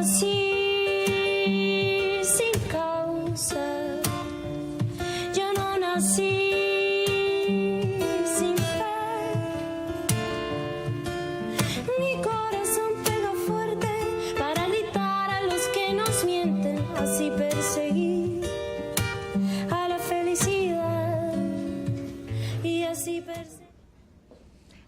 nací sin causa, yo no nací sin fe. Mi corazón pega fuerte para gritar a los que nos mienten, así perseguir a la felicidad y así perseguir.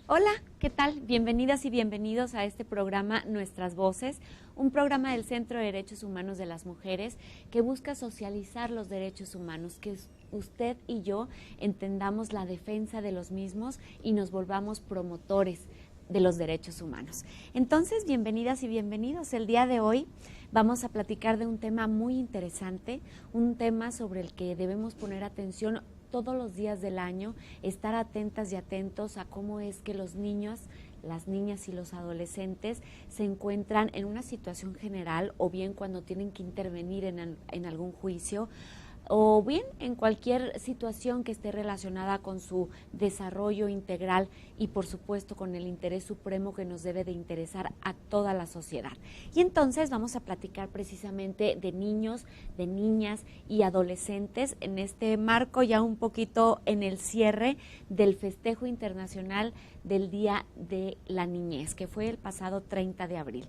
Hola, ¿qué tal? Bienvenidas y bienvenidos a este programa Nuestras Voces, un programa del Centro de Derechos Humanos de las Mujeres que busca socializar los derechos humanos, que usted y yo entendamos la defensa de los mismos y nos volvamos promotores de los derechos humanos. Entonces, bienvenidas y bienvenidos. El día de hoy vamos a platicar de un tema muy interesante, un tema sobre el que debemos poner atención todos los días del año, estar atentas y atentos a cómo es que los niños, las niñas y los adolescentes se encuentran en una situación general o bien cuando tienen que intervenir en algún juicio o bien en cualquier situación que esté relacionada con su desarrollo integral y por supuesto con el interés supremo que nos debe de interesar a toda la sociedad. Y entonces vamos a platicar precisamente de niños, de niñas y adolescentes en este marco ya un poquito en el cierre del festejo internacional del Día de la Niñez, que fue el pasado 30 de abril.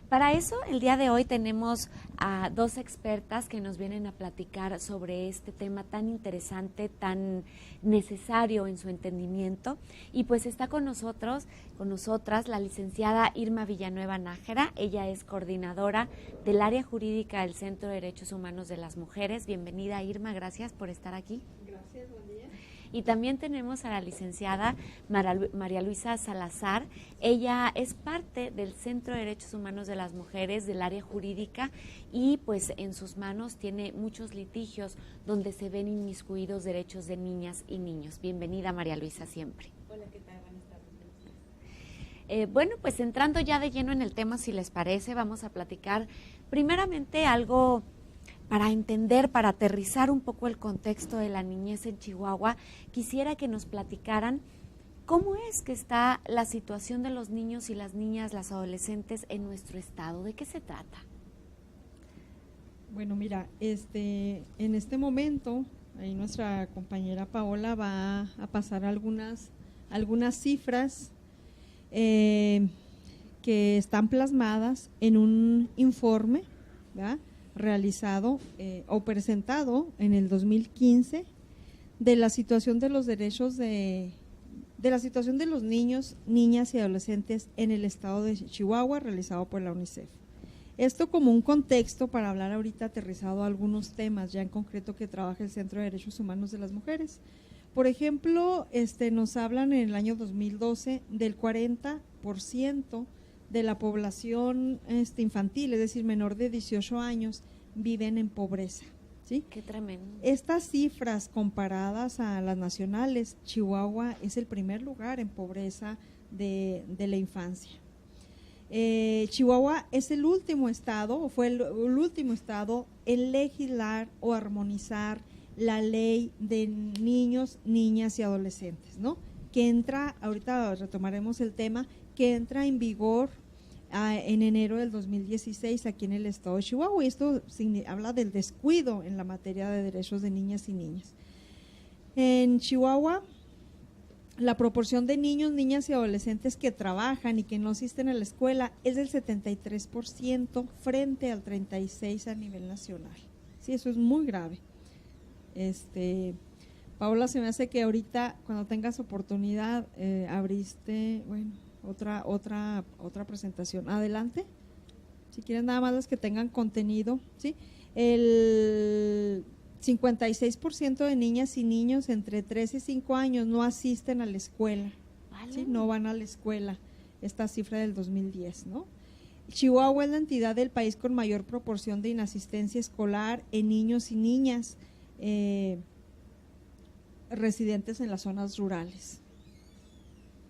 Para eso, el día de hoy tenemos a dos expertas que nos vienen a platicar sobre este tema tan interesante, tan necesario en su entendimiento. Y pues está con nosotras, la licenciada Irma Villanueva Nájera. Ella es coordinadora del área jurídica del Centro de Derechos Humanos de las Mujeres. Bienvenida, Irma, gracias por estar aquí. Gracias, buen día. Y también tenemos a la licenciada María Luisa Salazar. Ella es parte del Centro de Derechos Humanos de las Mujeres, del área jurídica, y pues en sus manos tiene muchos litigios donde se ven inmiscuidos derechos de niñas y niños. Bienvenida, María Luisa, siempre. Hola, ¿qué tal? Buenas tardes. Bueno, pues entrando ya de lleno en el tema, si les parece, vamos a platicar primeramente algo para entender, para aterrizar un poco el contexto de la niñez en Chihuahua. Quisiera que nos platicaran cómo es que está la situación de los niños y las niñas, las adolescentes en nuestro estado. ¿De qué se trata? Bueno, mira, en este momento, ahí nuestra compañera Paola va a pasar algunas cifras que están plasmadas en un informe, ¿verdad?, realizado o presentado en el 2015 de la situación de los derechos de la situación de los niños, niñas y adolescentes en el estado de Chihuahua, realizado por la UNICEF. Esto como un contexto para hablar ahorita aterrizado a algunos temas ya en concreto que trabaja el Centro de Derechos Humanos de las Mujeres. Por ejemplo, nos hablan en el año 2012 del 40% de la población infantil, es decir, menor de 18 años, viven en pobreza, ¿sí? Qué tremendo. Estas cifras comparadas a las nacionales, Chihuahua es el primer lugar en pobreza de la infancia. Chihuahua es el último estado, o fue el último estado en legislar o armonizar la ley de niños, niñas y adolescentes, ¿no? Que entra, ahorita retomaremos el tema, que entra en vigor en enero del 2016 aquí en el estado de Chihuahua, y esto habla del descuido en la materia de derechos de niñas y niños. En Chihuahua, la proporción de niños, niñas y adolescentes que trabajan y que no asisten a la escuela es del 73% frente al 36% a nivel nacional. Sí, eso es muy grave. Paola, se me hace que ahorita, cuando tengas oportunidad, abriste, bueno, otra presentación. Adelante. Si quieren nada más las que tengan contenido, ¿sí? El 56% de niñas y niños entre 3 y 5 años no asisten a la escuela, ¿sí? No van a la escuela, esta cifra del 2010, ¿no? Chihuahua es la entidad del país con mayor proporción de inasistencia escolar en niños y niñas residentes en las zonas rurales.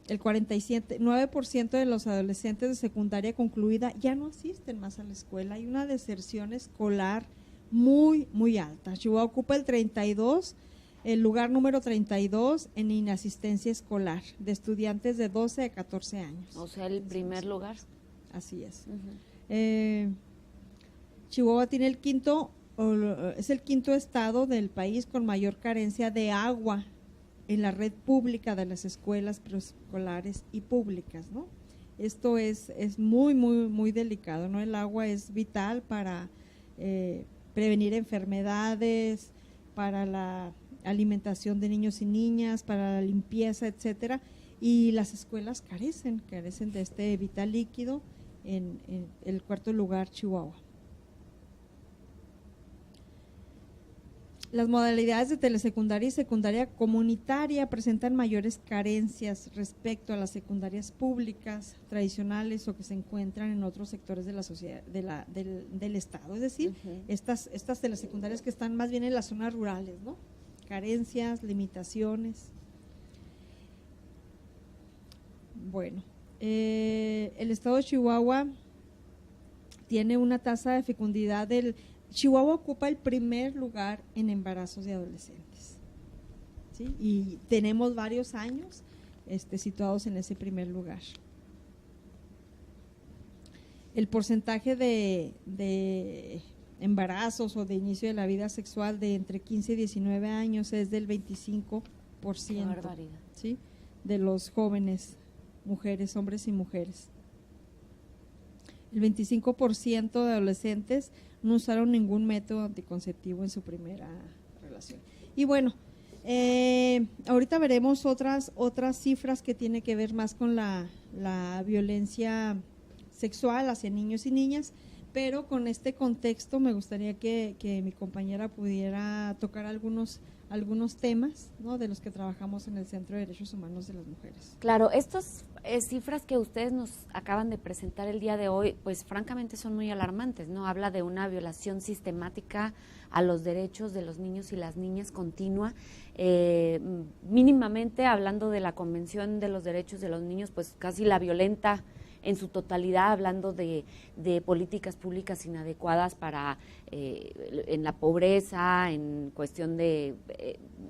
El 47,9% de los adolescentes de secundaria concluida ya no asisten más a la escuela. Hay una deserción escolar muy, muy alta. Chihuahua ocupa el lugar número 32 en inasistencia escolar de estudiantes de 12 a 14 años. O sea, el primer lugar. Así es. Chihuahua tiene es el quinto estado del país con mayor carencia de agua en la red pública de las escuelas preescolares y públicas, ¿no? Esto es muy, muy, muy delicado, ¿no? El agua es vital para prevenir enfermedades, para la alimentación de niños y niñas, para la limpieza, etcétera, y las escuelas carecen de este vital líquido. En el cuarto lugar, Chihuahua. Las modalidades de telesecundaria y secundaria comunitaria presentan mayores carencias respecto a las secundarias públicas tradicionales o que se encuentran en otros sectores de la sociedad, del estado. Es decir, estas telesecundarias que están más bien en las zonas rurales, ¿no? Carencias, limitaciones. Bueno, el estado de Chihuahua tiene una tasa de fecundidad Chihuahua ocupa el primer lugar en embarazos de adolescentes, ¿sí? Y tenemos varios años situados en ese primer lugar. El porcentaje de embarazos o de inicio de la vida sexual de entre 15 y 19 años es del 25%. Qué barbaridad. ¿Sí? De los jóvenes, mujeres, hombres y mujeres. El 25% de adolescentes no usaron ningún método anticonceptivo en su primera relación. Y bueno, ahorita veremos otras cifras que tienen que ver más con la violencia sexual hacia niños y niñas, pero con este contexto me gustaría que mi compañera pudiera tocar algunos temas, ¿no?, de los que trabajamos en el Centro de Derechos Humanos de las Mujeres. Claro, estas cifras que ustedes nos acaban de presentar el día de hoy, pues francamente son muy alarmantes, ¿no? Habla de una violación sistemática a los derechos de los niños y las niñas continua, mínimamente hablando de la Convención de los Derechos de los Niños, pues casi la violenta en su totalidad, hablando de políticas públicas inadecuadas para en la pobreza, en cuestión de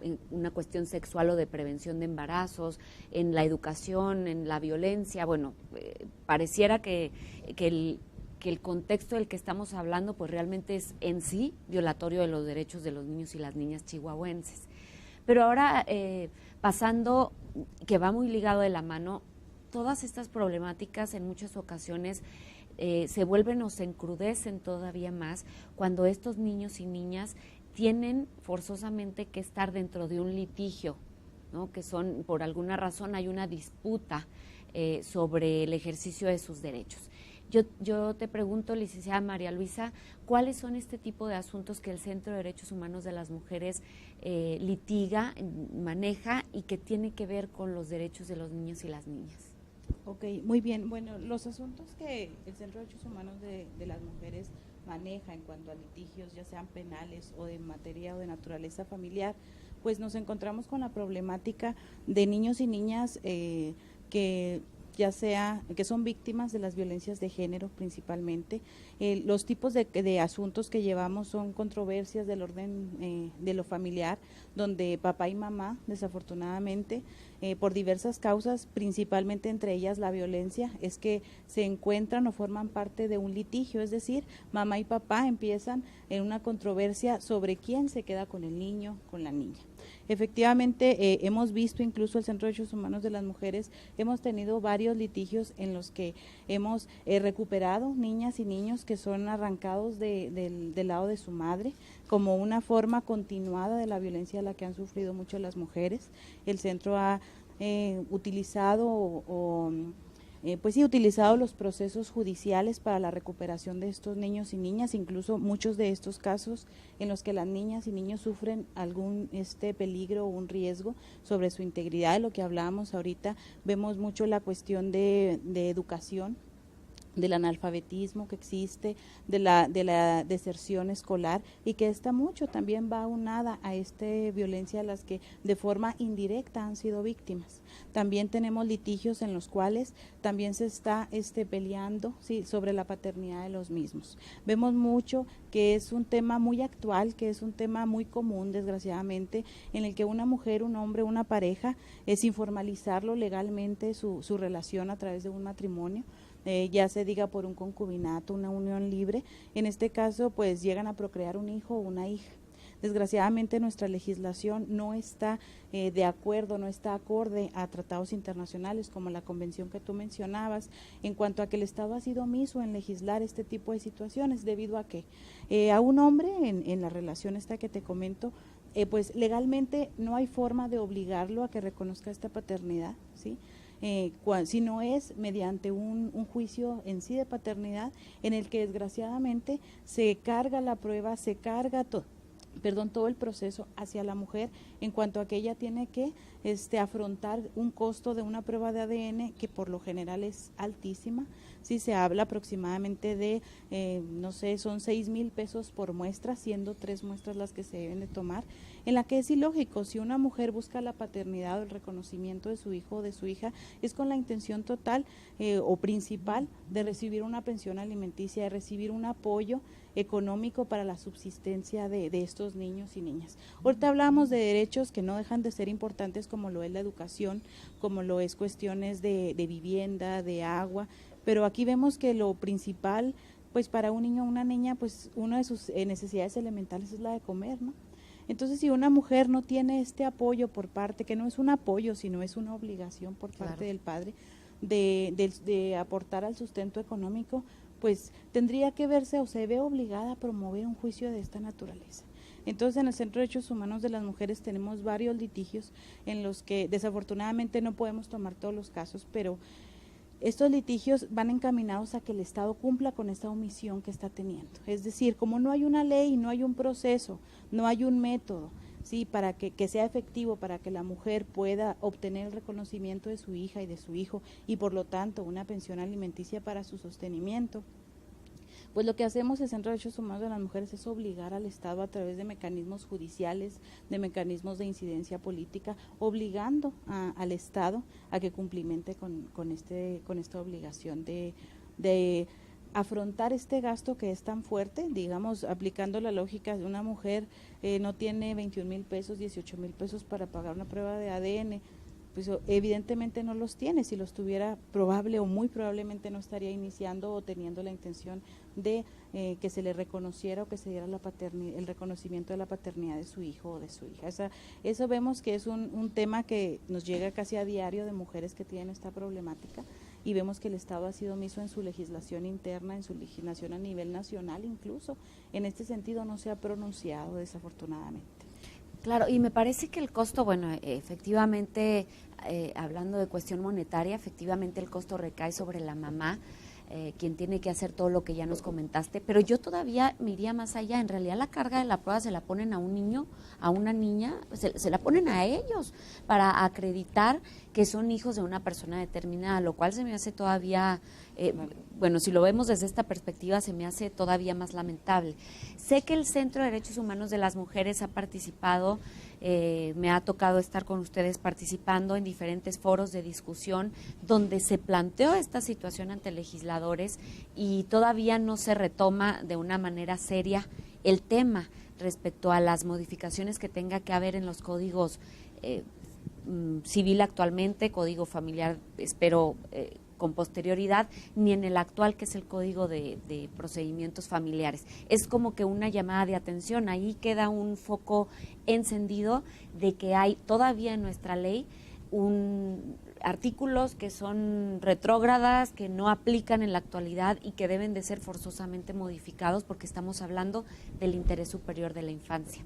en una cuestión sexual o de prevención de embarazos, en la educación, en la violencia. Bueno, pareciera que el contexto del que estamos hablando pues realmente es en sí violatorio de los derechos de los niños y las niñas chihuahuenses. Pero ahora pasando, que va muy ligado de la mano, todas estas problemáticas en muchas ocasiones se vuelven o se encrudecen todavía más cuando estos niños y niñas tienen forzosamente que estar dentro de un litigio, ¿no? Que son, por alguna razón, hay una disputa sobre el ejercicio de sus derechos. Yo te pregunto, licenciada María Luisa, ¿cuáles son este tipo de asuntos que el Centro de Derechos Humanos de las Mujeres litiga, maneja y que tiene que ver con los derechos de los niños y las niñas? Ok, muy bien. Bueno, los asuntos que el Centro de Derechos Humanos de las Mujeres maneja en cuanto a litigios, ya sean penales o de materia o de naturaleza familiar, pues nos encontramos con la problemática de niños y niñas que ya sea que son víctimas de las violencias de género principalmente. Los tipos de asuntos que llevamos son controversias del orden de lo familiar, donde papá y mamá, desafortunadamente, por diversas causas, principalmente entre ellas la violencia, es que se encuentran o forman parte de un litigio, es decir, mamá y papá empiezan en una controversia sobre quién se queda con el niño, con la niña. Efectivamente, hemos visto incluso el Centro de Derechos Humanos de las Mujeres, hemos tenido varios litigios en los que hemos recuperado niñas y niños que son arrancados del lado de su madre, como una forma continuada de la violencia a la que han sufrido mucho las mujeres. El centro ha utilizado utilizado los procesos judiciales para la recuperación de estos niños y niñas, incluso muchos de estos casos en los que las niñas y niños sufren algún peligro o un riesgo sobre su integridad, de lo que hablábamos ahorita. Vemos mucho la cuestión de educación, del analfabetismo que existe, de la deserción escolar, y que esta mucho también va aunada a esta violencia a las que de forma indirecta han sido víctimas. También tenemos litigios en los cuales también se está peleando sobre la paternidad de los mismos. Vemos mucho que es un tema muy actual, que es un tema muy común, desgraciadamente, en el que una mujer, un hombre, una pareja, sin formalizarlo legalmente su relación a través de un matrimonio, ya se diga por un concubinato, una unión libre, en este caso pues llegan a procrear un hijo o una hija. Desgraciadamente nuestra legislación no está de acuerdo, no está acorde a tratados internacionales como la convención que tú mencionabas, en cuanto a que el Estado ha sido omiso en legislar este tipo de situaciones, debido a que a un hombre en la relación esta que te comento, pues legalmente no hay forma de obligarlo a que reconozca esta paternidad, ¿sí? Si no es mediante un juicio en sí de paternidad, en el que desgraciadamente se carga la prueba, se carga todo el proceso hacia la mujer, en cuanto a que ella tiene que afrontar un costo de una prueba de ADN que por lo general es altísima. Sí, se habla aproximadamente de, no sé, son 6,000 pesos por muestra, siendo 3 muestras las que se deben de tomar, en la que es ilógico. Si una mujer busca la paternidad o el reconocimiento de su hijo o de su hija, es con la intención total o principal de recibir una pensión alimenticia, de recibir un apoyo económico para la subsistencia de estos niños y niñas. Ahorita hablamos de derechos que no dejan de ser importantes, como lo es la educación, como lo es cuestiones de vivienda, de agua, pero aquí vemos que lo principal, pues para un niño o una niña, pues una de sus necesidades elementales es la de comer, ¿no? Entonces, si una mujer no tiene este apoyo por parte, que no es un apoyo, sino es una obligación por parte del padre, de aportar al sustento económico, pues tendría que verse o se ve obligada a promover un juicio de esta naturaleza. Entonces, en el Centro de Derechos Humanos de las Mujeres tenemos varios litigios en los que desafortunadamente no podemos tomar todos los casos, pero estos litigios van encaminados a que el Estado cumpla con esta omisión que está teniendo. Es decir, como no hay una ley, no hay un proceso, no hay un método, sí, para que sea efectivo, para que la mujer pueda obtener el reconocimiento de su hija y de su hijo, y por lo tanto una pensión alimenticia para su sostenimiento, pues lo que hacemos en el Centro de Derechos Humanos de las Mujeres es obligar al Estado a través de mecanismos judiciales, de mecanismos de incidencia política, obligando al Estado a que cumplimente con esta obligación de afrontar este gasto que es tan fuerte. Digamos, aplicando la lógica de una mujer no tiene 21,000 pesos, 18,000 pesos para pagar una prueba de ADN, pues evidentemente no los tiene. Si los tuviera, probable o muy probablemente no estaría iniciando o teniendo la intención de que se le reconociera o que se diera el reconocimiento de la paternidad de su hijo o de su hija. Eso vemos que es un tema que nos llega casi a diario de mujeres que tienen esta problemática, y vemos que el Estado ha sido omiso en su legislación interna, en su legislación a nivel nacional incluso. En este sentido no se ha pronunciado, desafortunadamente. Claro, y me parece que el costo, bueno, efectivamente, hablando de cuestión monetaria, efectivamente el costo recae sobre la mamá, quien tiene que hacer todo lo que ya nos comentaste, pero yo todavía me iría más allá. En realidad la carga de la prueba se la ponen a un niño, a una niña, se la ponen a ellos para acreditar que son hijos de una persona determinada, lo cual se me hace todavía, bueno, si lo vemos desde esta perspectiva, se me hace todavía más lamentable. Sé que el Centro de Derechos Humanos de las Mujeres ha participado, me ha tocado estar con ustedes participando en diferentes foros de discusión donde se planteó esta situación ante legisladores, y todavía no se retoma de una manera seria el tema respecto a las modificaciones que tenga que haber en los códigos civil actualmente, código familiar, espero con posterioridad, ni en el actual, que es el código de procedimientos familiares. Es como que una llamada de atención, ahí queda un foco encendido de que hay todavía en nuestra ley artículos que son retrógradas, que no aplican en la actualidad y que deben de ser forzosamente modificados, porque estamos hablando del interés superior de la infancia.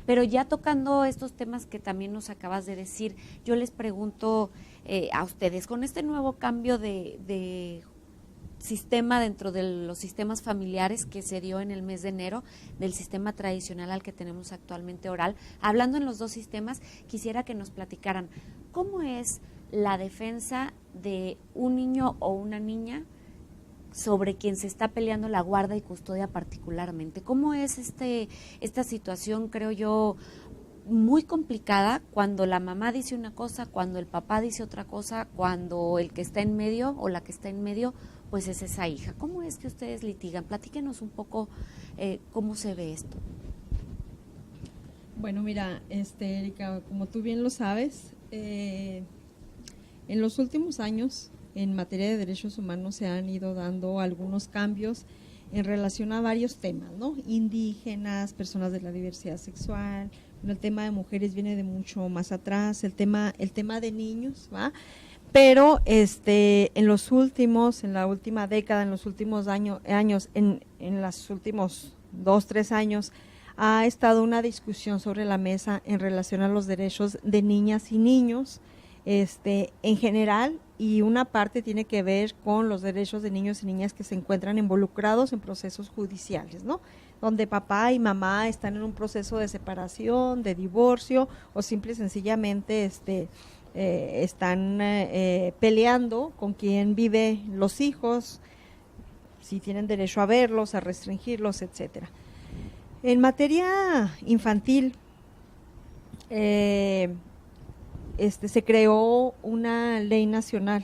Pero ya tocando estos temas que también nos acabas de decir, yo les pregunto a ustedes, con este nuevo cambio de sistema dentro de los sistemas familiares que se dio en el mes de enero, del sistema tradicional al que tenemos actualmente oral, hablando en los dos sistemas, quisiera que nos platicaran cómo es la defensa de un niño o una niña sobre quien se está peleando la guarda y custodia particularmente. ¿Cómo es esta situación, creo yo, muy complicada, cuando la mamá dice una cosa, cuando el papá dice otra cosa, cuando el que está en medio o la que está en medio pues es esa hija? ¿Cómo es que ustedes litigan? Platíquenos un poco cómo se ve esto. Bueno, mira, Erika, como tú bien lo sabes, en los últimos años en materia de derechos humanos se han ido dando algunos cambios en relación a varios temas, ¿no? Indígenas, personas de la diversidad sexual. El tema de mujeres viene de mucho más atrás, el tema de niños, ¿va? Pero en la última década, en los últimos años, en los últimos 2-3 años, ha estado una discusión sobre la mesa en relación a los derechos de niñas y niños, en general, y una parte tiene que ver con los derechos de niños y niñas que se encuentran involucrados en procesos judiciales, ¿no? Donde papá y mamá están en un proceso de separación, de divorcio, o simple y sencillamente están peleando con quién vive los hijos, si tienen derecho a verlos, a restringirlos, etcétera. En materia infantil, se creó una ley nacional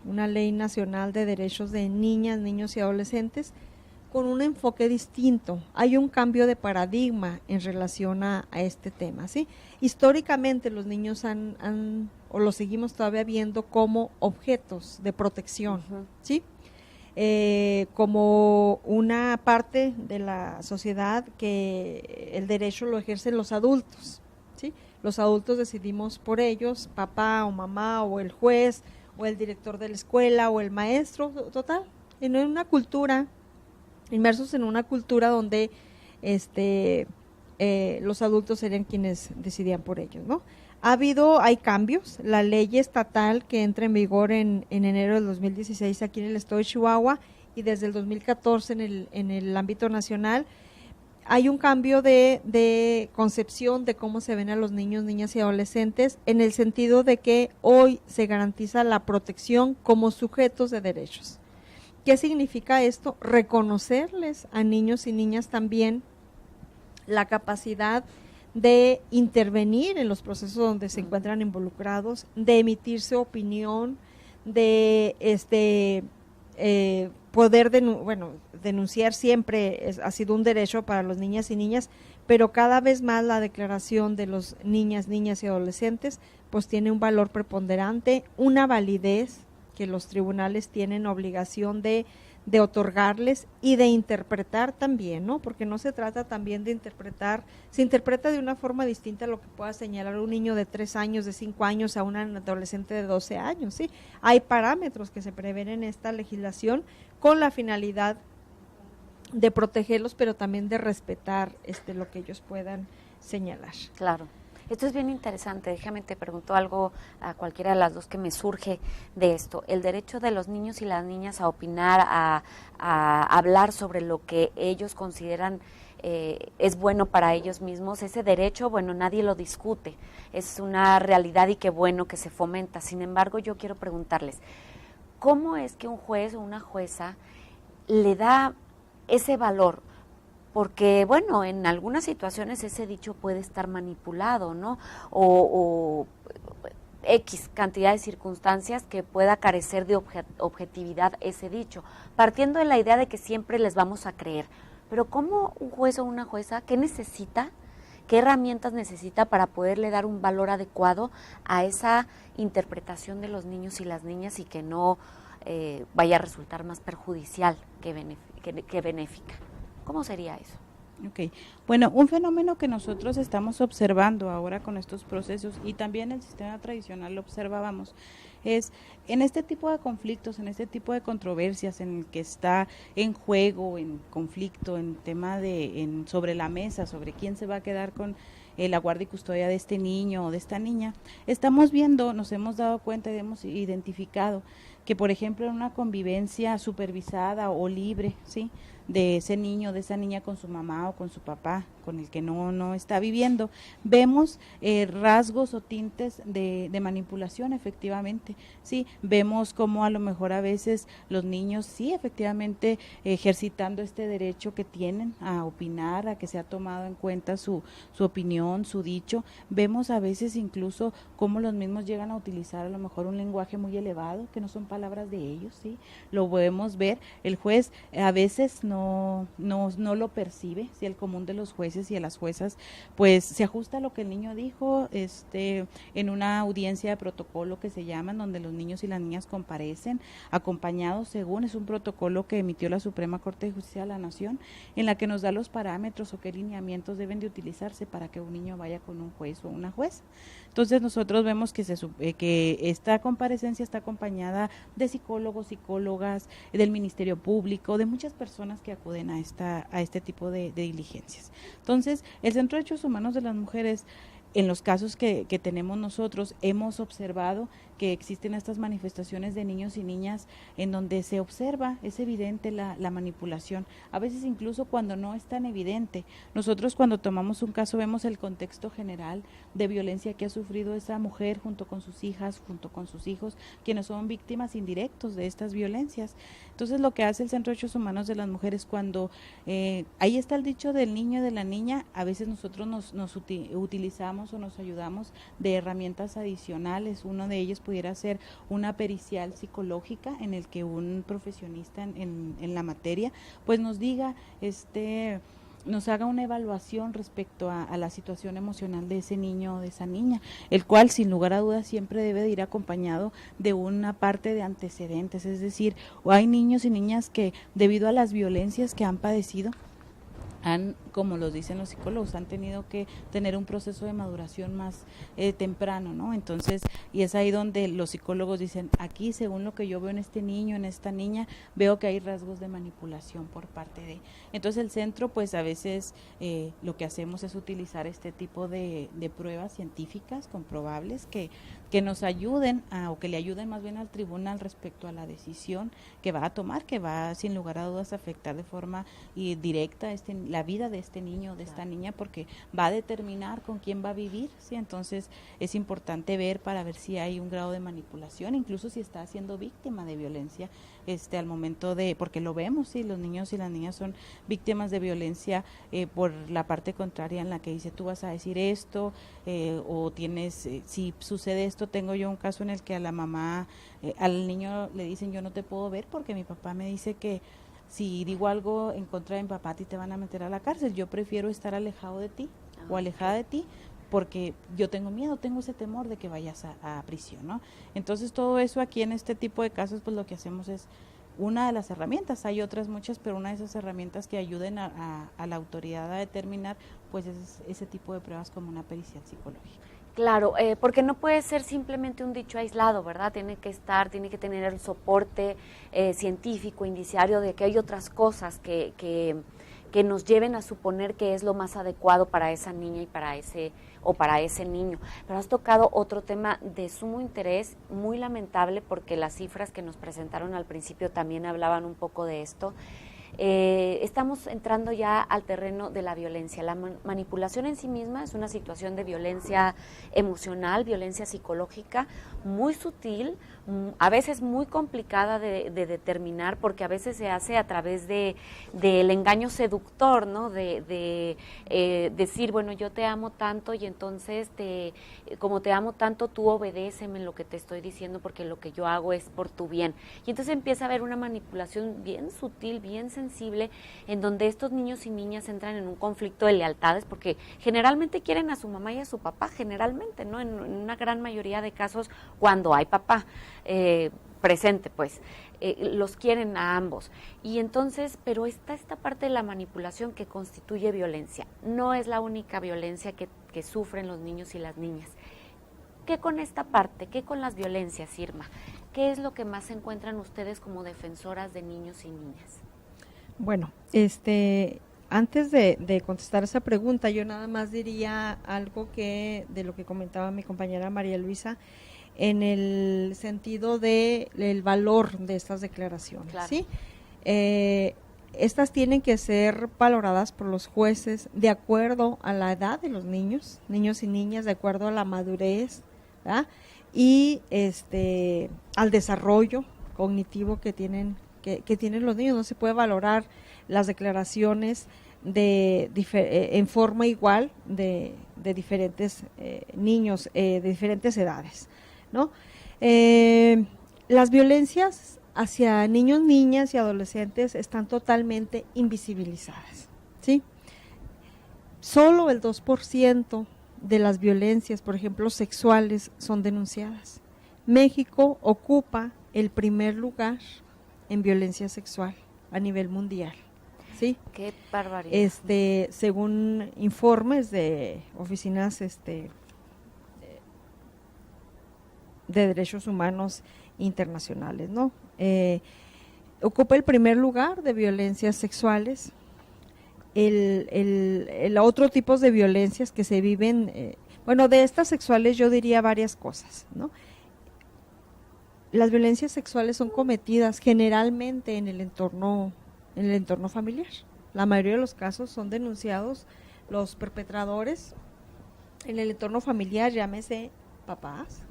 de derechos de niñas, niños y adolescentes con un enfoque distinto. Hay un cambio de paradigma en relación a este tema, ¿sí? Históricamente los niños o los seguimos todavía viendo como objetos de protección, ¿sí? Como una parte de la sociedad que el derecho lo ejercen los adultos, ¿sí? Los adultos decidimos por ellos, papá o mamá o el juez o el director de la escuela o el maestro, total, inmersos en una cultura donde los adultos serían quienes decidían por ellos, ¿no? Hay cambios, la ley estatal que entra en vigor en enero del 2016 aquí en el estado de Chihuahua y desde el 2014 en el ámbito nacional, hay un cambio de concepción de cómo se ven a los niños, niñas y adolescentes, en el sentido de que hoy se garantiza la protección como sujetos de derechos. ¿Qué significa esto? Reconocerles a niños y niñas también la capacidad de intervenir en los procesos donde se encuentran involucrados, de emitirse opinión, de poder denunciar siempre ha sido un derecho para los niñas y niñas, pero cada vez más la declaración de los niñas y adolescentes pues tiene un valor preponderante, una validez que los tribunales tienen obligación de otorgarles y de interpretar también, ¿no? Porque no se trata también de interpretar, se interpreta de una forma distinta a lo que pueda señalar un niño de 3 años, de 5 años a un adolescente de 12 años, ¿sí? Hay parámetros que se prevén en esta legislación con la finalidad de protegerlos, pero también de respetar lo que ellos puedan señalar. Claro. Esto es bien interesante, déjame te pregunto algo a cualquiera de las dos que me surge de esto. El derecho de los niños y las niñas a opinar, a hablar sobre lo que ellos consideran es bueno para ellos mismos, ese derecho, bueno, nadie lo discute, es una realidad y qué bueno que se fomenta. Sin embargo, yo quiero preguntarles, ¿cómo es que un juez o una jueza le da ese valor? Porque, bueno, en algunas situaciones ese dicho puede estar manipulado, ¿no? O X cantidad de circunstancias que pueda carecer de objetividad ese dicho, partiendo de la idea de que siempre les vamos a creer. Pero ¿cómo un juez o una jueza, qué necesita, qué herramientas necesita para poderle dar un valor adecuado a esa interpretación de los niños y las niñas y que no vaya a resultar más perjudicial que benéfica? ¿Cómo sería eso? Ok, bueno, un fenómeno que nosotros estamos observando ahora con estos procesos y también el sistema tradicional lo observábamos, es en este tipo de conflictos, en este tipo de controversias en el que está en juego, en conflicto, en tema sobre la mesa, sobre quién se va a quedar con la guardia y custodia de este niño o de esta niña, estamos viendo, nos hemos dado cuenta y hemos identificado que, por ejemplo, en una convivencia supervisada o libre, ¿sí?, de ese niño, de esa niña con su mamá o con su papá, con el que no está viviendo, vemos rasgos o tintes de manipulación, efectivamente, sí, vemos como a lo mejor a veces los niños, sí, efectivamente, ejercitando este derecho que tienen a opinar, a que se ha tomado en cuenta su opinión, su dicho, vemos a veces incluso cómo los mismos llegan a utilizar a lo mejor un lenguaje muy elevado, que no son palabras de ellos, ¿sí? Lo podemos ver, el juez a veces no lo percibe, ¿sí? El común de los jueces y de las juezas, pues se ajusta a lo que el niño dijo, en una audiencia de protocolo que se llaman, donde los niños y las niñas comparecen, acompañados según, es un protocolo que emitió la Suprema Corte de Justicia de la Nación, en la que nos da los parámetros o qué lineamientos deben de utilizarse para que un niño vaya con un juez o una jueza. Entonces nosotros vemos que esta comparecencia está acompañada de psicólogos, psicólogas, del Ministerio Público, de muchas personas que acuden a este tipo de diligencias. Entonces, el Centro de Derechos Humanos de las Mujeres, en los casos que tenemos nosotros, hemos observado que existen estas manifestaciones de niños y niñas en donde se observa, es evidente la manipulación, a veces incluso cuando no es tan evidente. Nosotros cuando tomamos un caso vemos el contexto general de violencia que ha sufrido esa mujer junto con sus hijas, junto con sus hijos, quienes son víctimas indirectos de estas violencias. Entonces lo que hace el Centro de Derechos Humanos de las Mujeres cuando, ahí está el dicho del niño y de la niña, a veces nosotros nos utilizamos o nos ayudamos de herramientas adicionales, uno de ellos pudiera ser una pericial psicológica en el que un profesionista en la materia pues nos diga, nos haga una evaluación respecto a la situación emocional de ese niño o de esa niña, el cual sin lugar a dudas siempre debe de ir acompañado de una parte de antecedentes, es decir, hay niños y niñas que debido a las violencias que han padecido, como los dicen los psicólogos, han tenido que tener un proceso de maduración más temprano, ¿no? Entonces, y es ahí donde los psicólogos dicen, aquí según lo que yo veo en este niño, en esta niña, veo que hay rasgos de manipulación por parte de. Entonces el centro, pues a veces lo que hacemos es utilizar este tipo de pruebas científicas comprobables que nos ayuden o que le ayuden más bien al tribunal respecto a la decisión que va a tomar, que va sin lugar a dudas a afectar de forma directa la vida de este niño o de esta niña, porque va a determinar con quién va a vivir, ¿sí? Entonces es importante ver para ver si hay un grado de manipulación, incluso si está siendo víctima de violencia al momento porque lo vemos, sí, los niños y las niñas son víctimas de violencia por la parte contraria en la que dice tú vas a decir esto o tienes, si sucede esto, tengo yo un caso en el que a la mamá, al niño le dicen yo no te puedo ver porque mi papá me dice que si digo algo en contra de mi papá a ti te van a meter a la cárcel, yo prefiero estar alejado de ti o alejada de ti porque yo tengo miedo, tengo ese temor de que vayas a prisión, ¿no? Entonces todo eso aquí en este tipo de casos pues lo que hacemos es una de las herramientas, hay otras muchas, pero una de esas herramientas que ayuden a la autoridad a determinar pues es ese tipo de pruebas como una pericial psicológica. Claro, porque no puede ser simplemente un dicho aislado, ¿verdad? Tiene que tener el soporte científico, indiciario de que hay otras cosas que nos lleven a suponer que es lo más adecuado para esa niña y para ese niño. Pero has tocado otro tema de sumo interés, muy lamentable, porque las cifras que nos presentaron al principio también hablaban un poco de esto. Estamos entrando ya al terreno de la violencia. La manipulación en sí misma es una situación de violencia emocional, violencia psicológica, muy sutil, a veces muy complicada de determinar, porque a veces se hace a través del engaño seductor, ¿no? De decir, bueno, yo te amo tanto y entonces como te amo tanto, tú obedéceme en lo que te estoy diciendo porque lo que yo hago es por tu bien. Y entonces empieza a haber una manipulación bien sutil, bien sensible, en donde estos niños y niñas entran en un conflicto de lealtades, porque generalmente quieren a su mamá y a su papá, generalmente, ¿no? En una gran mayoría de casos, cuando hay papá presente, pues, los quieren a ambos. Y entonces, pero está esta parte de la manipulación que constituye violencia. No es la única violencia que sufren los niños y las niñas. ¿Qué con esta parte? ¿Qué con las violencias, Irma? ¿Qué es lo que más encuentran ustedes como defensoras de niños y niñas? Bueno, antes de contestar esa pregunta, yo nada más diría algo de lo que comentaba mi compañera María Luisa, en el sentido del valor de estas declaraciones, claro. ¿Sí? Estas tienen que ser valoradas por los jueces de acuerdo a la edad de los niños y niñas, de acuerdo a la madurez, ¿verdad? Y al desarrollo cognitivo que tienen los niños. No se puede valorar las declaraciones en forma igual de diferentes niños de diferentes edades, ¿no? las violencias hacia niños, niñas y adolescentes están totalmente invisibilizadas, ¿sí? Solo el 2% de las violencias, por ejemplo, sexuales, son denunciadas. México ocupa el primer lugar en violencia sexual a nivel mundial, ¿sí? Qué barbaridad. Según informes de oficinas de derechos humanos internacionales, ¿no? Ocupa el primer lugar de violencias sexuales. El otro tipo de violencias que se viven, de estas sexuales yo diría varias cosas, ¿no? Las violencias sexuales son cometidas generalmente en el entorno familiar. La mayoría de los casos son denunciados los perpetradores en el entorno familiar, llámese papás,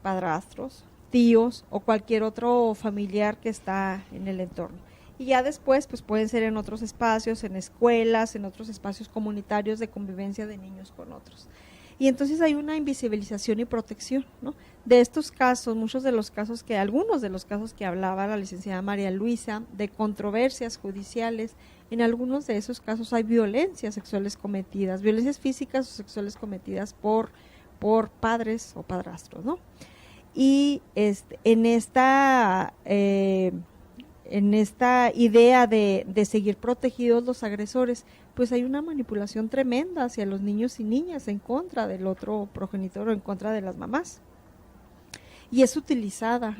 padrastros, tíos o cualquier otro familiar que está en el entorno. Y ya después pues pueden ser en otros espacios, en escuelas, en otros espacios comunitarios de convivencia de niños con otros. Y entonces hay una invisibilización y protección, ¿no? De estos casos, algunos de los casos que hablaba la licenciada María Luisa, de controversias judiciales, en algunos de esos casos hay violencias sexuales cometidas, violencias físicas o sexuales cometidas por padres o padrastros, ¿no? Y en esta idea de seguir protegidos los agresores, pues hay una manipulación tremenda hacia los niños y niñas en contra del otro progenitor o en contra de las mamás. Y es utilizada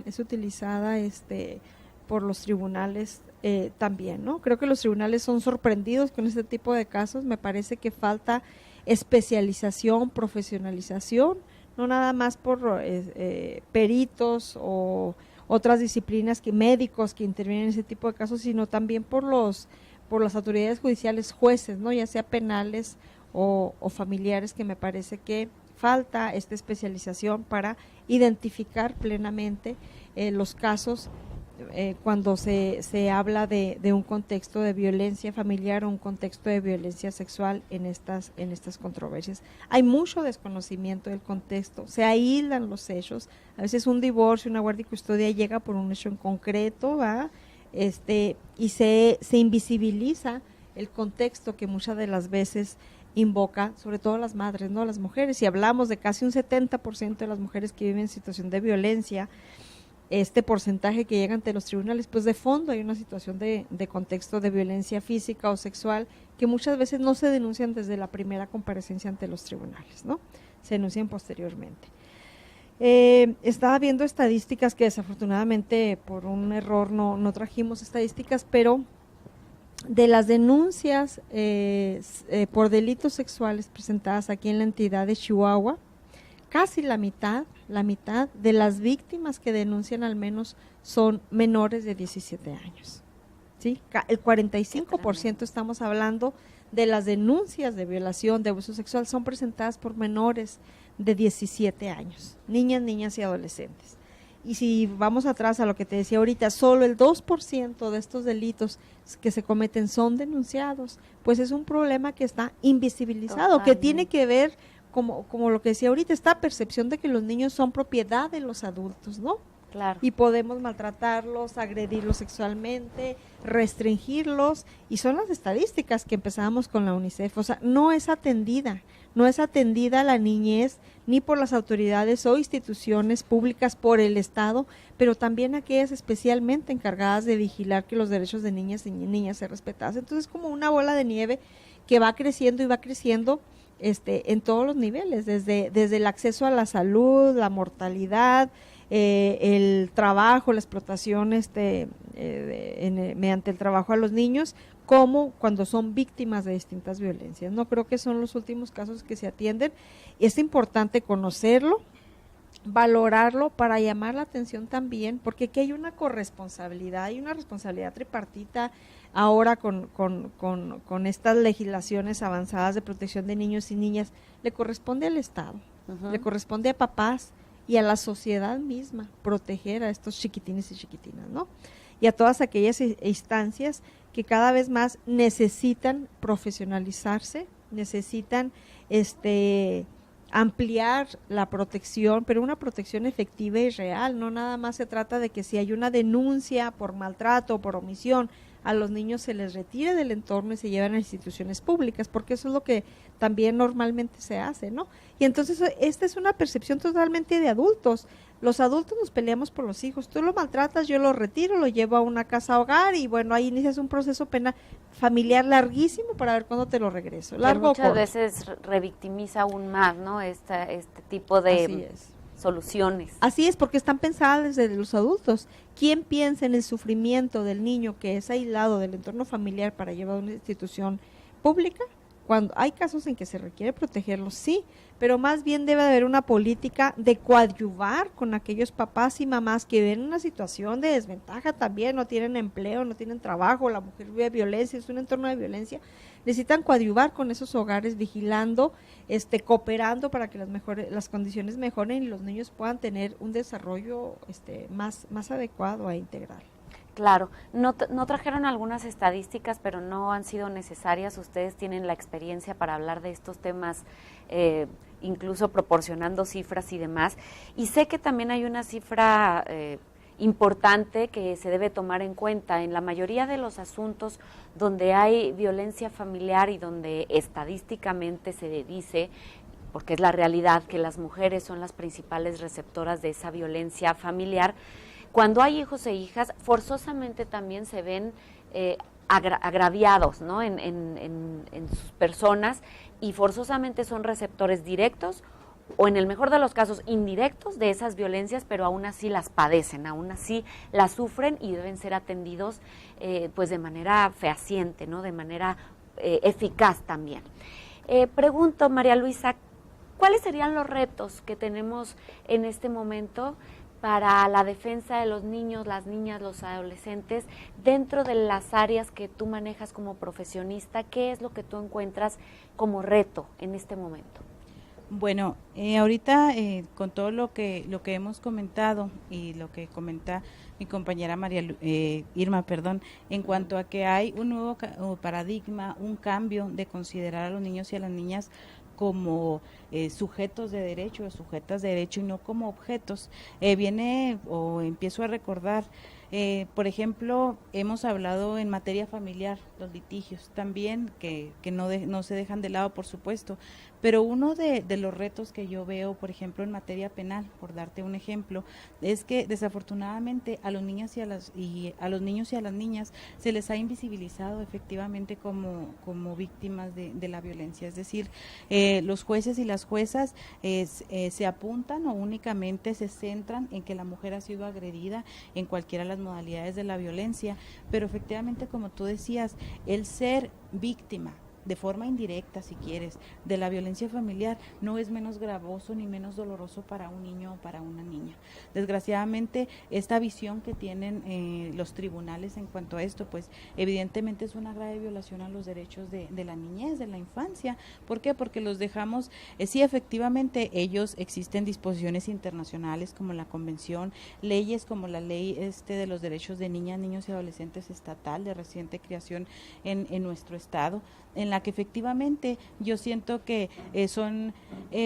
por los tribunales también, ¿no? Creo que los tribunales son sorprendidos con este tipo de casos. Me parece que falta especialización, profesionalización, no nada más por peritos o otras disciplinas, médicos que intervienen en ese tipo de casos, sino también por las autoridades judiciales, jueces, ¿no? Ya sea penales o familiares, que me parece que falta esta especialización para identificar plenamente los casos cuando se habla de un contexto de violencia familiar o un contexto de violencia sexual en estas controversias. Hay mucho desconocimiento del contexto, se aíslan los hechos, a veces un divorcio, una guardia y custodia llega por un hecho en concreto, ¿va? Y se invisibiliza el contexto que muchas de las veces invoca, sobre todo las madres, ¿no? Las mujeres. Si hablamos de casi un 70% de las mujeres que viven en situación de violencia, este porcentaje que llega ante los tribunales, pues de fondo hay una situación de contexto de violencia física o sexual que muchas veces no se denuncian desde la primera comparecencia ante los tribunales, ¿no? Se denuncian posteriormente. Estaba viendo estadísticas que desafortunadamente por un error no trajimos estadísticas, pero de las denuncias por delitos sexuales presentadas aquí en la entidad de Chihuahua, casi la mitad de las víctimas que denuncian al menos son menores de 17 años. ¿Sí? El 45% estamos hablando de las denuncias de violación, de abuso sexual, son presentadas por menores de 17 años, niñas y adolescentes. Y si vamos atrás a lo que te decía ahorita, solo el 2% de estos delitos que se cometen son denunciados, pues es un problema que está invisibilizado, que tiene que ver, como lo que decía ahorita, esta percepción de que los niños son propiedad de los adultos, ¿no? Claro. Y podemos maltratarlos, agredirlos sexualmente, restringirlos, y son las estadísticas que empezábamos con la UNICEF. O sea, no es atendida la niñez ni por las autoridades o instituciones públicas, por el Estado, pero también aquellas especialmente encargadas de vigilar que los derechos de niñas y niñas se respetasen. Entonces, como una bola de nieve que va creciendo y va creciendo en todos los niveles, desde el acceso a la salud, la mortalidad, el trabajo, la explotación mediante el trabajo a los niños, como cuando son víctimas de distintas violencias. No creo que son los últimos casos que se atienden. Es importante conocerlo, valorarlo para llamar la atención también, porque aquí hay una corresponsabilidad, hay una responsabilidad tripartita ahora con estas legislaciones avanzadas de protección de niños y niñas. Le corresponde al Estado, le corresponde a papás y a la sociedad misma proteger a estos chiquitines y chiquitinas, ¿no? Y a todas aquellas instancias que cada vez más necesitan profesionalizarse, necesitan ampliar la protección, pero una protección efectiva y real, no nada más se trata de que si hay una denuncia por maltrato o por omisión, a los niños se les retire del entorno y se llevan a instituciones públicas, porque eso es lo que también normalmente se hace, ¿no? Y entonces esta es una percepción totalmente de adultos. Los adultos nos peleamos por los hijos, tú lo maltratas, yo lo retiro, lo llevo a una casa hogar y bueno, ahí inicias un proceso penal familiar larguísimo para ver cuándo te lo regreso. Largo que muchas veces revictimiza aún más, ¿no? Este tipo de soluciones. Así es, porque están pensadas desde los adultos. ¿Quién piensa en el sufrimiento del niño que es aislado del entorno familiar para llevar a una institución pública? Cuando hay casos en que se requiere protegerlos, sí, pero más bien debe haber una política de coadyuvar con aquellos papás y mamás que ven una situación de desventaja también, no tienen empleo, no tienen trabajo, la mujer vive violencia, es un entorno de violencia, necesitan coadyuvar con esos hogares, vigilando, cooperando para que las condiciones mejoren y los niños puedan tener un desarrollo más adecuado e integral. Claro, no trajeron algunas estadísticas, pero no han sido necesarias. Ustedes tienen la experiencia para hablar de estos temas, incluso proporcionando cifras y demás. Y sé que también hay una cifra importante que se debe tomar en cuenta. En la mayoría de los asuntos donde hay violencia familiar y donde estadísticamente se dice, porque es la realidad, que las mujeres son las principales receptoras de esa violencia familiar, cuando hay hijos e hijas, forzosamente también se ven agraviados, ¿no? en sus personas, y forzosamente son receptores directos o, en el mejor de los casos, indirectos de esas violencias, pero aún así las padecen, aún así las sufren y deben ser atendidos pues de manera fehaciente, ¿no? De manera eficaz también. Pregunto, María Luisa, ¿cuáles serían los retos que tenemos en este momento para la defensa de los niños, las niñas, los adolescentes, dentro de las áreas que tú manejas como profesionista? ¿Qué es lo que tú encuentras como reto en este momento? Bueno, ahorita con todo lo que hemos comentado y lo que comenta mi compañera Irma, en cuanto a que hay un nuevo paradigma, un cambio de considerar a los niños y a las niñas como sujetos de derecho o sujetas de derecho y no como objetos. Empiezo a recordar, por ejemplo, hemos hablado en materia familiar, los litigios también, que no se dejan de lado, por supuesto, pero uno de los retos que yo veo, por ejemplo, en materia penal, por darte un ejemplo, es que desafortunadamente a los niños y a los niños y a las niñas se les ha invisibilizado efectivamente como víctimas de la violencia. Es decir, los jueces y las juezas se apuntan o únicamente se centran en que la mujer ha sido agredida en cualquiera de las modalidades de la violencia, pero efectivamente, como tú decías, el ser víctima de forma indirecta, si quieres, de la violencia familiar no es menos gravoso ni menos doloroso para un niño o para una niña. Desgraciadamente, esta visión que tienen los tribunales en cuanto a esto, pues evidentemente es una grave violación a los derechos de la niñez, de la infancia. ¿Por qué? Porque los dejamos, sí, efectivamente, existen disposiciones internacionales como la Convención, leyes como la ley de los derechos de niñas, niños y adolescentes estatal de reciente creación en nuestro estado, en la que efectivamente yo siento que son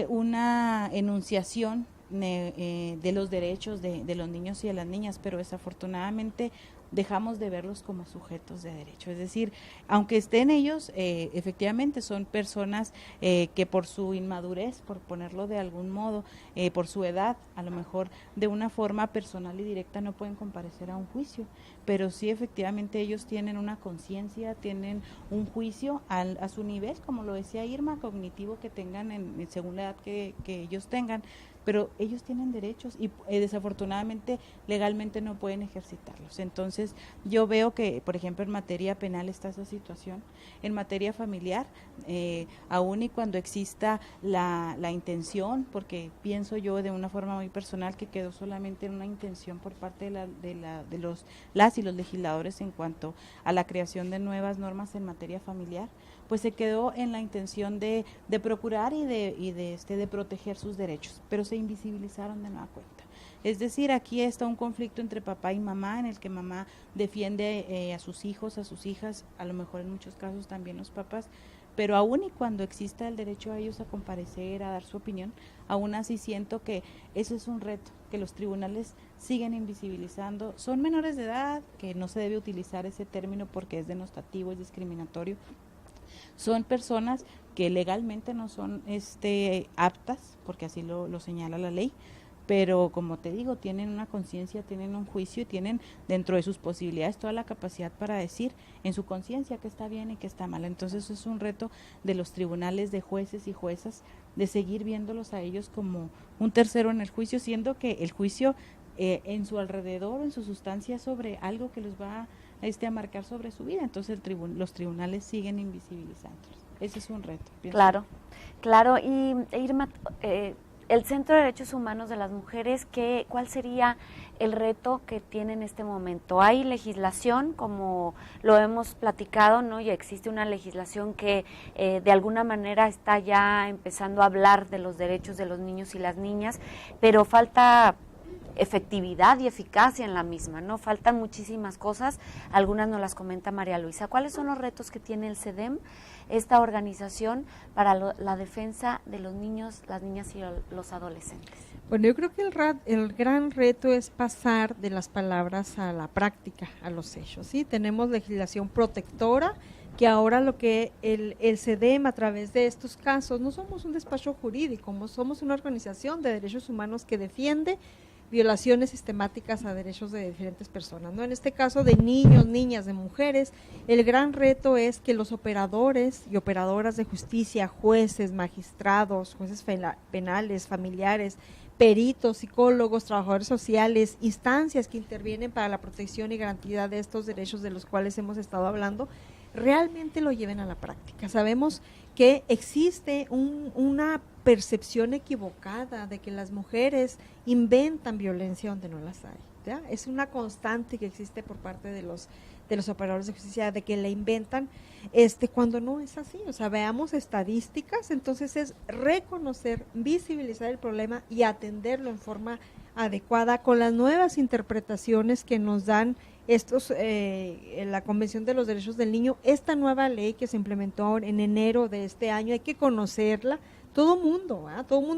una enunciación de los derechos de los niños y de las niñas, pero desafortunadamente dejamos de verlos como sujetos de derecho. Es decir, aunque estén ellos, efectivamente son personas que por su inmadurez, por ponerlo de algún modo, por su edad, a lo mejor de una forma personal y directa no pueden comparecer a un juicio, pero sí efectivamente ellos tienen una conciencia, tienen un juicio a su nivel, como lo decía Irma, cognitivo que tengan según la edad que ellos tengan, pero ellos tienen derechos y desafortunadamente legalmente no pueden ejercitarlos. Entonces yo veo que, por ejemplo, en materia penal está esa situación, en materia familiar, aún y cuando exista la intención, porque pienso yo de una forma muy personal que quedó solamente en una intención por parte de las y los legisladores en cuanto a la creación de nuevas normas en materia familiar, pues se quedó en la intención de procurar y de proteger sus derechos, pero se invisibilizaron de nueva cuenta. Es decir, aquí está un conflicto entre papá y mamá, en el que mamá defiende a sus hijos, a sus hijas, a lo mejor en muchos casos también los papás, pero aún y cuando exista el derecho a ellos a comparecer, a dar su opinión, aún así siento que eso es un reto, que los tribunales siguen invisibilizando. Son menores de edad, que no se debe utilizar ese término porque es denostativo, es discriminatorio. Son personas que legalmente no son aptas, porque así lo señala la ley, pero como te digo, tienen una conciencia, tienen un juicio y tienen dentro de sus posibilidades toda la capacidad para decir en su conciencia que está bien y que está mal. Entonces es un reto de los tribunales, de jueces y juezas, de seguir viéndolos a ellos como un tercero en el juicio, siendo que el juicio en su alrededor, en su sustancia, sobre algo que los va a marcar sobre su vida. Entonces los tribunales siguen invisibilizándolos. Ese es un reto. Claro. Y Irma, el Centro de Derechos Humanos de las Mujeres, ¿cuál sería el reto que tiene en este momento? Hay legislación, como lo hemos platicado, ¿no? Y existe una legislación que de alguna manera está ya empezando a hablar de los derechos de los niños y las niñas, pero falta efectividad y eficacia en la misma, ¿no? Faltan muchísimas cosas, algunas nos las comenta María Luisa. ¿Cuáles son los retos que tiene el CEDEM, esta organización, para la defensa de los niños, las niñas y los adolescentes? Bueno, yo creo que el gran reto es pasar de las palabras a la práctica, a los hechos, ¿sí? Tenemos legislación protectora, que ahora lo que el CEDEM, a través de estos casos, no somos un despacho jurídico, somos una organización de derechos humanos que defiende violaciones sistemáticas a derechos de diferentes personas, ¿no? En este caso de niños, niñas, de mujeres, el gran reto es que los operadores y operadoras de justicia, jueces, magistrados, jueces penales, familiares, peritos, psicólogos, trabajadores sociales, instancias que intervienen para la protección y garantía de estos derechos de los cuales hemos estado hablando, realmente lo lleven a la práctica. Sabemos que existe una percepción equivocada de que las mujeres inventan violencia donde no las hay, ¿ya? Es una constante que existe por parte de los operadores de justicia, de que la inventan cuando no es así. O sea, veamos estadísticas. Entonces es reconocer, visibilizar el problema y atenderlo en forma adecuada con las nuevas interpretaciones que nos dan la Convención de los Derechos del Niño. Esta nueva ley que se implementó en enero de este año, hay que conocerla, todo mundo,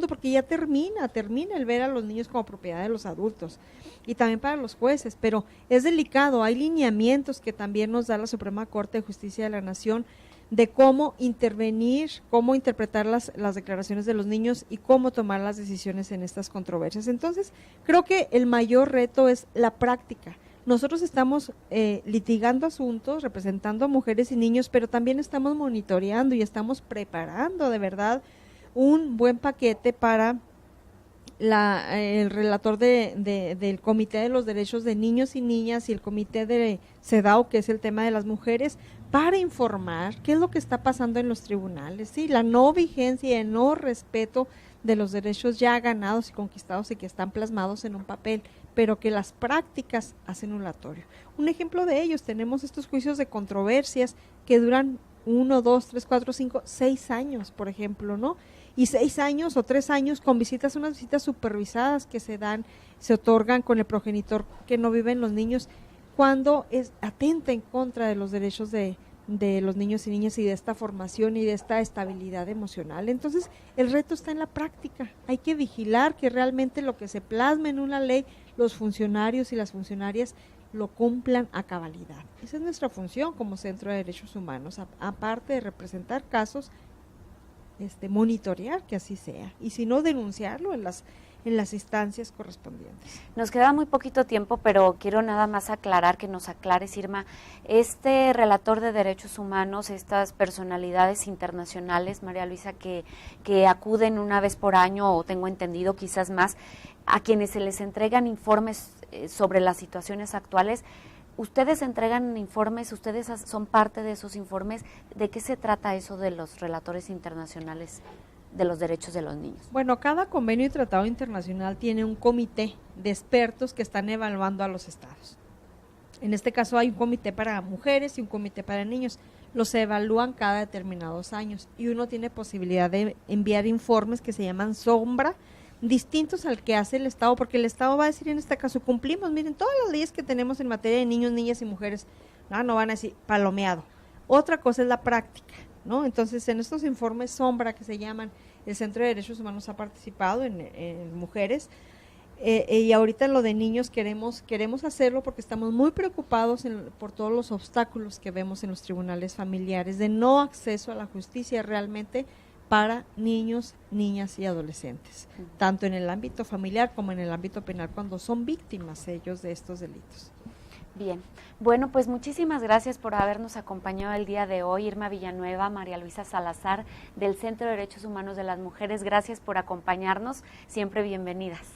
porque ya termina el ver a los niños como propiedad de los adultos, y también para los jueces, pero es delicado. Hay lineamientos que también nos da la Suprema Corte de Justicia de la Nación de cómo intervenir, cómo interpretar las declaraciones de los niños y cómo tomar las decisiones en estas controversias. Entonces, creo que el mayor reto es la práctica. Nosotros estamos litigando asuntos, representando a mujeres y niños, pero también estamos monitoreando y estamos preparando de verdad un buen paquete para el relator del Comité de los Derechos de Niños y Niñas y el Comité de CEDAW, que es el tema de las mujeres, para informar qué es lo que está pasando en los tribunales, ¿sí? La no vigencia y el no respeto de los derechos ya ganados y conquistados y que están plasmados en un papel, pero que las prácticas hacen anulatorio. Un ejemplo de ellos, tenemos estos juicios de controversias que duran 1, 2, 3, 4, 5, 6 años, por ejemplo, ¿no? Y 6 años o 3 años con visitas, unas visitas supervisadas que se otorgan con el progenitor que no viven los niños, cuando atenta en contra de los derechos de los niños y niñas y de esta formación y de esta estabilidad emocional. Entonces, el reto está en la práctica. Hay que vigilar que realmente lo que se plasma en una ley, los funcionarios y las funcionarias lo cumplan a cabalidad. Esa es nuestra función como Centro de Derechos Humanos, aparte de representar casos, monitorear que así sea, y si no, denunciarlo en las instancias correspondientes. Nos queda muy poquito tiempo, pero quiero nada más aclarar, que nos aclares, Irma, este relator de derechos humanos, estas personalidades internacionales, María Luisa, que acuden una vez por año, o tengo entendido quizás más, a quienes se les entregan informes sobre las situaciones actuales. ¿Ustedes entregan informes? ¿Ustedes son parte de esos informes? ¿De qué se trata eso de los relatores internacionales de los derechos de los niños? Bueno, cada convenio y tratado internacional tiene un comité de expertos que están evaluando a los estados. En este caso hay un comité para mujeres y un comité para niños. Los evalúan cada determinados años y uno tiene posibilidad de enviar informes que se llaman sombra, distintos al que hace el Estado, porque el Estado va a decir en este caso, cumplimos, miren, todas las leyes que tenemos en materia de niños, niñas y mujeres, no van a decir palomeado. Otra cosa es la práctica, ¿no? Entonces, en estos informes sombra que se llaman, el Centro de Derechos Humanos ha participado en mujeres, y ahorita en lo de niños queremos hacerlo porque estamos muy preocupados por todos los obstáculos que vemos en los tribunales familiares de no acceso a la justicia realmente para niños, niñas y adolescentes, tanto en el ámbito familiar como en el ámbito penal, cuando son víctimas ellos de estos delitos. Bien, bueno, pues muchísimas gracias por habernos acompañado el día de hoy, Irma Villanueva, María Luisa Salazar, del Centro de Derechos Humanos de las Mujeres. Gracias por acompañarnos, siempre bienvenidas.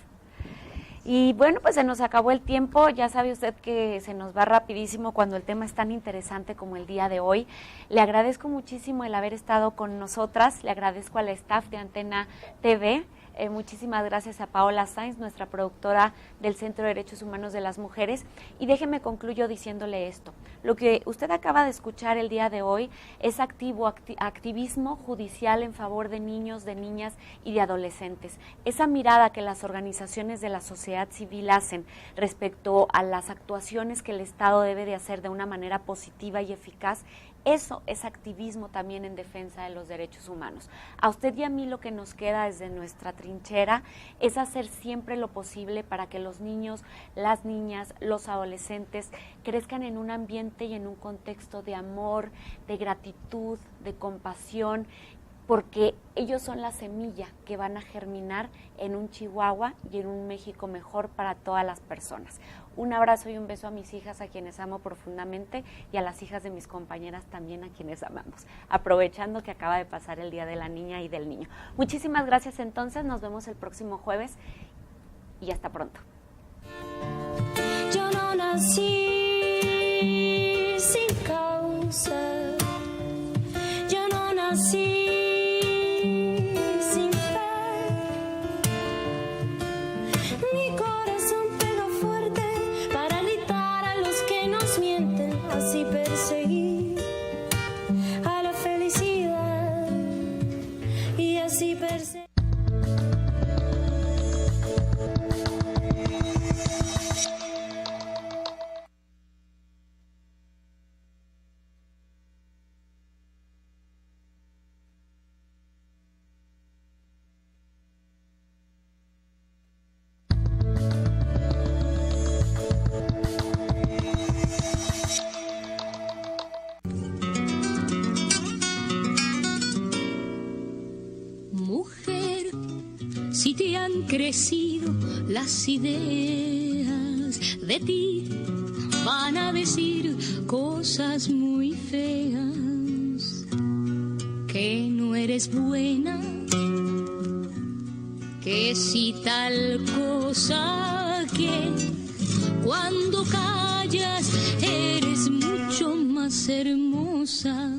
Y bueno, pues se nos acabó el tiempo, ya sabe usted que se nos va rapidísimo cuando el tema es tan interesante como el día de hoy. Le agradezco muchísimo el haber estado con nosotras, le agradezco al staff de Antena TV. Muchísimas gracias a Paola Sainz, nuestra productora del Centro de Derechos Humanos de las Mujeres. Y déjeme concluyo diciéndole esto. Lo que usted acaba de escuchar el día de hoy es activismo judicial en favor de niños, de niñas y de adolescentes. Esa mirada que las organizaciones de la sociedad civil hacen respecto a las actuaciones que el Estado debe de hacer de una manera positiva y eficaz, eso es activismo también en defensa de los derechos humanos. A usted y a mí lo que nos queda desde nuestra trinchera es hacer siempre lo posible para que los niños, las niñas, los adolescentes crezcan en un ambiente y en un contexto de amor, de gratitud, de compasión, porque ellos son la semilla que van a germinar en un Chihuahua y en un México mejor para todas las personas. Un abrazo y un beso a mis hijas, a quienes amo profundamente, y a las hijas de mis compañeras también, a quienes amamos, aprovechando que acaba de pasar el Día de la Niña y del Niño. Muchísimas gracias entonces, nos vemos el próximo jueves y hasta pronto. Yo no nací sin causa, yo no nací sin fe, mi corazón pega fuerte para gritar a los que nos mienten, así perseguir a la felicidad y así perseguir. Si te han crecido las ideas, de ti van a decir cosas muy feas, que no eres buena, que si tal cosa, que cuando callas eres mucho más hermosa.